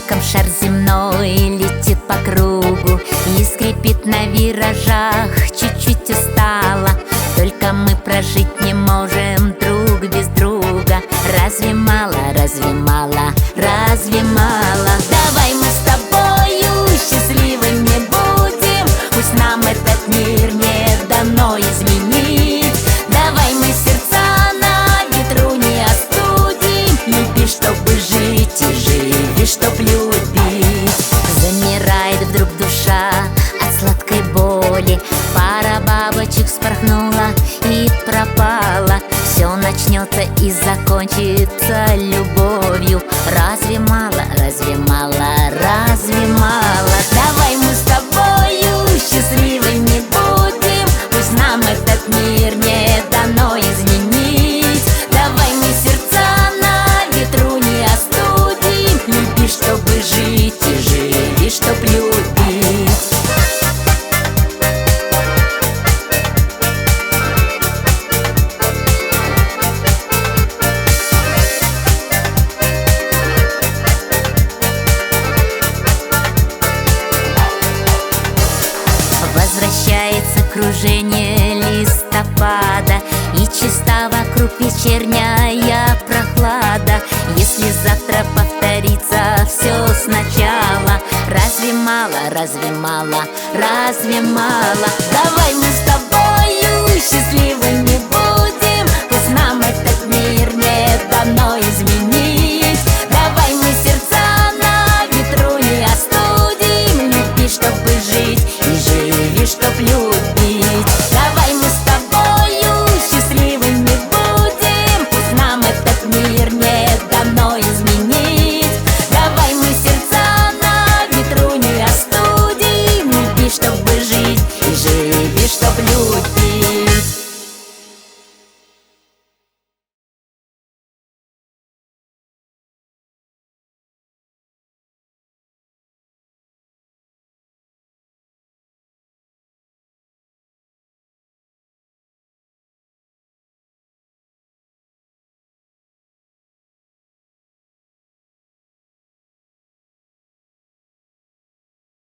потоком шар земной летит по кругу и скрипит на виражах, чуть-чуть устала. Только мы прожить не можем друг без друга. Разве мало, разве мало, разве мало? Давай мы с тобою счастливыми будем, пусть нам этот мир не дано изменить. Давай мы сердца на ветру не остудим, люби, чтобы жить, и живи, чтоб любить. Замирает вдруг душа от сладкой боли, пара бабочек вспорхнула и пропала. Все начнется и закончится любовью. Разве мало, разве мало, разве мало? Давай мы с тобою счастливыми будем, пусть нам этот мир не дано изменить. Давай мы сердца на ветру не остудим, люби, чтобы жить, и живи, чтоб любить. Возвращается кружение листопада, и чиста вокруг вечерняя прохлада. Если завтра повторится все сначала, разве мало, разве мало, разве мало? Давай мы с тобою счастливыми